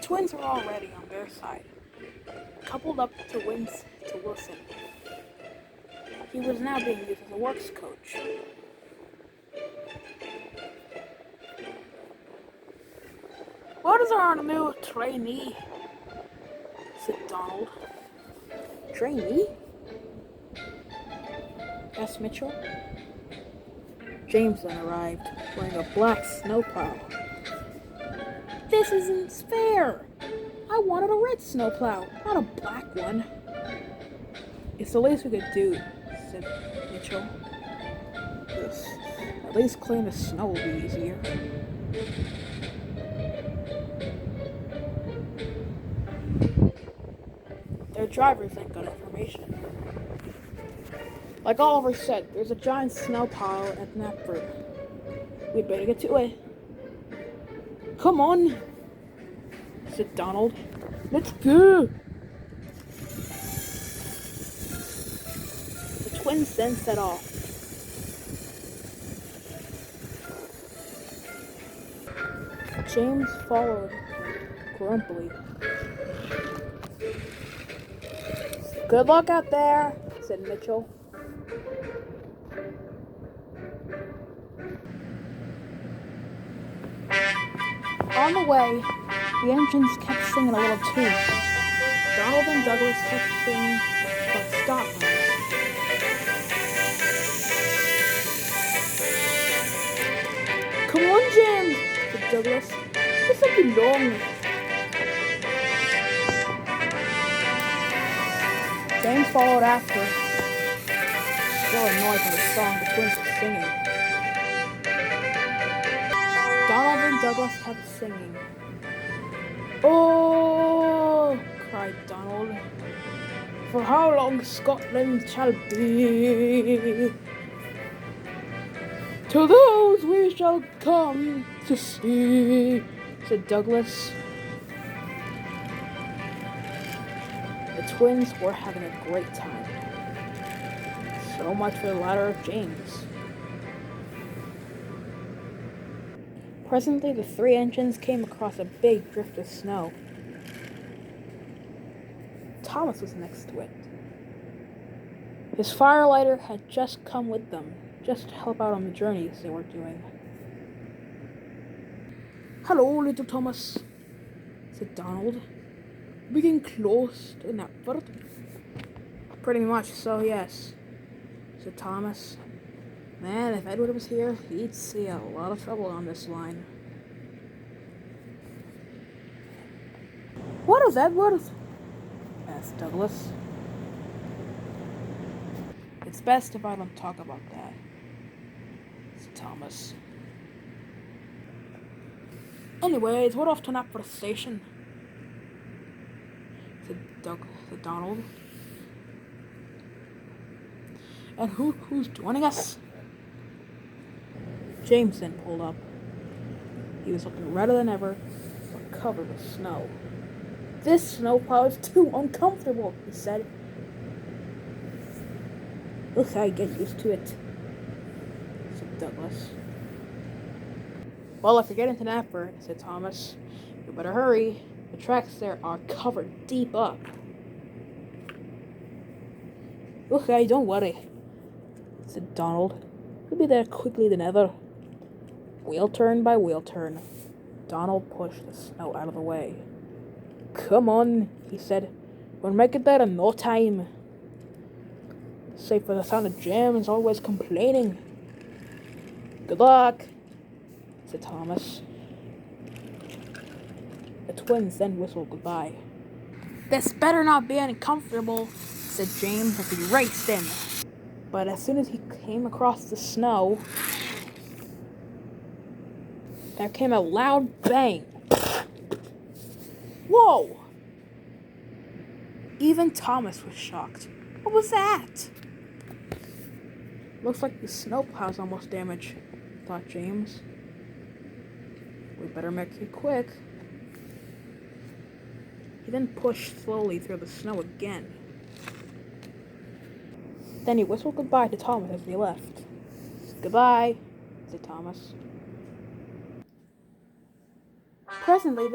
twins were already on their side, coupled up to Wilson. He was now being used as a works coach. "What is our new trainee?" said Donald. "Trainee?" asked Mitchell. James then arrived, wearing a black snowplow. "This isn't fair! I wanted a red snowplow, not a black one." "It's the least we could do," said Mitchell. "At least clearing the snow will be easier." Their drivers then got information. "Like Oliver said, there's a giant snowpile at Knapford. We'd better get to it." "Come on," said Donald. "Let's go." The twins then set off. James followed grumpily. "Good luck out there," said Mitchell. On the way, the engines kept singing a little tune. Donald and Douglas kept singing about Scotland. "Come on, James," said Douglas. "This will be long." James followed after, still annoyed by the song the twins were singing. Donald and Douglas kept singing. "Oh," cried Donald, "for how long Scotland shall be, to those we shall come to see," said Douglas. The twins were having a great time. So much for the ladder of James. Presently, the three engines came across a big drift of snow. Thomas was next to it. His firelighter had just come with them, just to help out on the journeys they were doing. "Hello, little Thomas," said Donald. "We getting close to Knapford?" "Pretty much so, yes," said Thomas. "Man, if Edward was here, he'd see a lot of trouble on this line." "What is Edward?" asked Douglas. "It's best if I don't talk about that," said Thomas. "Anyways, we're off to Knapford Station," said Donald. "And who's joining us?" James then pulled up. He was looking redder than ever, but covered with snow. "This snowplow is too uncomfortable," he said. "Okay, get used to it," said Douglas. "Well, if you're getting to Knapford," said Thomas, "you better hurry. The tracks there are covered deep up." "Okay, don't worry," said Donald. "We'll be there quickly than ever." Wheel turn by wheel turn, Donald pushed the snow out of the way. "Come on," he said. "We'll make it there in no time." Save for the sound of James always complaining. "Good luck," said Thomas. The twins then whistled goodbye. "This better not be uncomfortable," said James as he raced in. But as soon as he came across the snow, there came a loud bang. Whoa! Even Thomas was shocked. What was that? "Looks like the snowplow's almost damaged," thought James. "We better make it quick." He then pushed slowly through the snow again. Then he whistled goodbye to Thomas as they left. "Goodbye," said Thomas. Presently,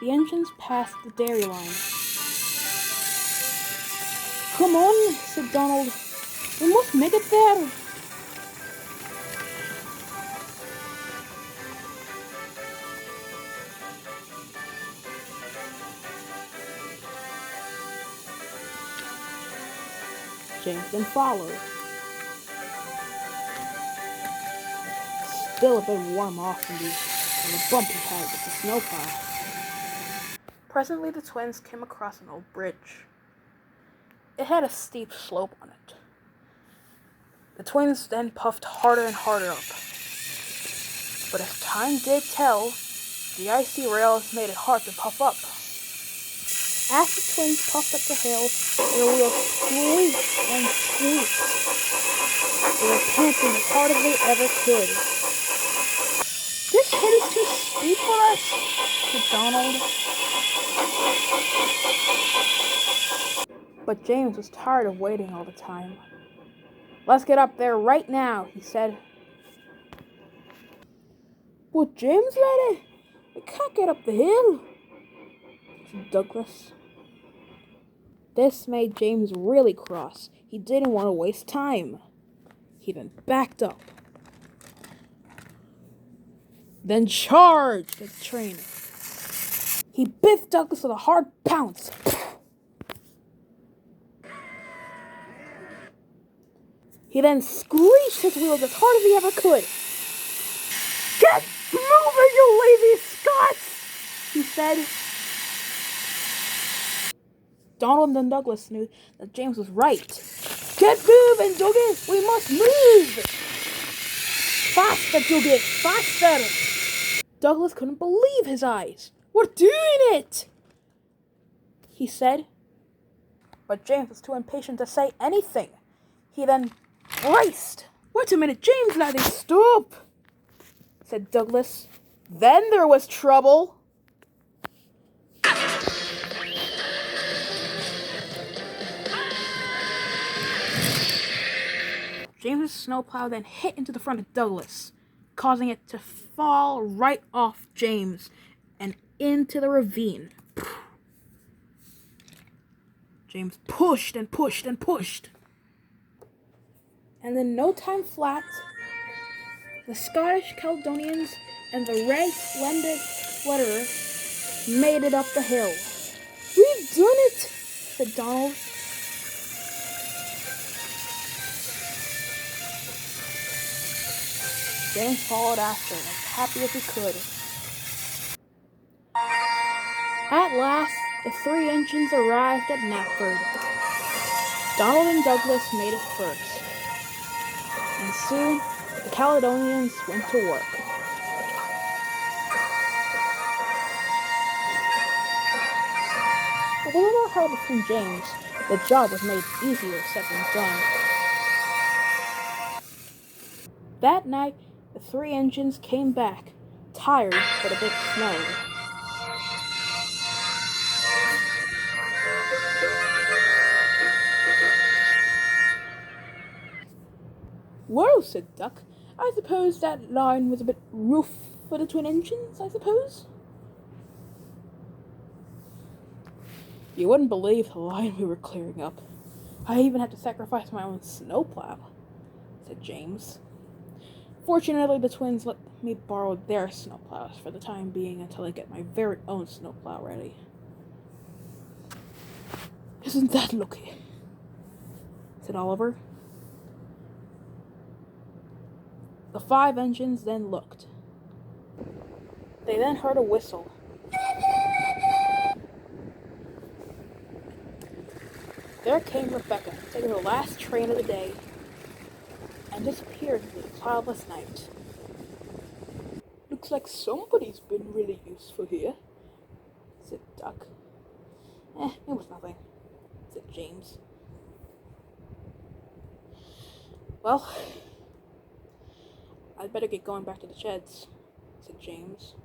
The engines passed the dairy line. "Come on," said Donald. "We must make it there." James then followed. Still a bit warm off from the bump he had with the snowplow. Presently the twins came across an old bridge. It had a steep slope on it. The twins then puffed harder and harder up. But as time did tell, the icy rails made it hard to puff up. As the twins puffed up the hill, their wheels squeaked and squeaked. They were panting as hard as they ever could. "This hill is too steep for us," said Donald. But James was tired of waiting all the time. "Let's get up there right now," he said. "But James, laddie, we can't get up the hill," said Douglas. This made James really cross. He didn't want to waste time. He then backed up. Then charged at the train. He biffed Douglas with a hard pounce. He then screeched his wheels as hard as he ever could. "Get moving, you lazy Scots," he said. Donald and Douglas knew that James was right. "Get moving, Dougie! We must move! Faster, Dougie! Faster!" Douglas couldn't believe his eyes. "We're doing it!" he said. But James was too impatient to say anything. He then braced. "Wait a minute, James, laddie, stop!" said Douglas. Then there was trouble. James's snowplow then hit into the front of Douglas, causing it to fall right off James and into the ravine. James pushed and pushed and pushed. And in no time flat, the Scottish Caledonians and the Red Splendid Flutterer made it up the hill. "We've done it," said Donald. James followed after, as happy as he could. At last, the three engines arrived at Knapford. Donald and Douglas made it first, and soon the Caledonians went to work. With a little help from James, the job was made easier said than done. That night, the three engines came back, tired but a bit snowed. "Well," said Duck, "I suppose that line was a bit rough for the twin engines, I suppose?" "You wouldn't believe the line we were clearing up. I even had to sacrifice my own snowplow," said James. "Fortunately, the twins let me borrow their snowplows for the time being until I get my very own snowplow ready." "Isn't that lucky?" said Oliver. The five engines then looked. They then heard a whistle. There came Rebecca, taking the last train of the day, and disappeared into the cloudless night. "Looks like somebody's been really useful here," said Duck. It was nothing," said James. "Well, I'd better get going back to the sheds," said James.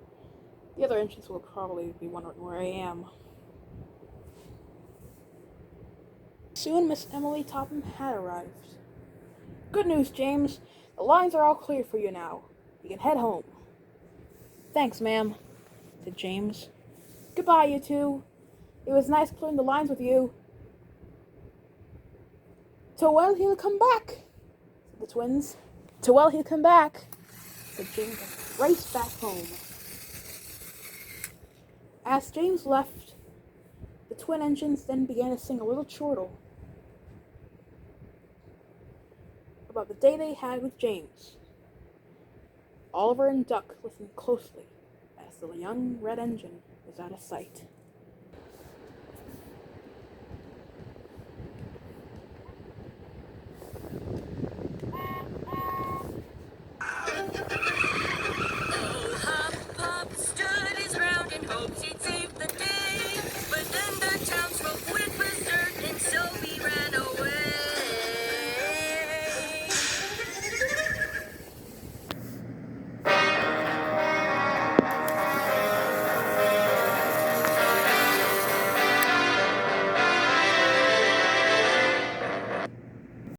"The other engines will probably be wondering where I am." Soon Miss Emily Topham had arrived. "Good news, James. The lines are all clear for you now. You can head home." "Thanks, ma'am," said James. Goodbye, you two. It was nice clearing the lines with you. To well he'll come back, said the twins. To well he'll come back, said James and raced back home. As James left, the twin engines then began to sing a little chortle about the day they had with James. Oliver and Duck listened closely as the young red engine was out of sight.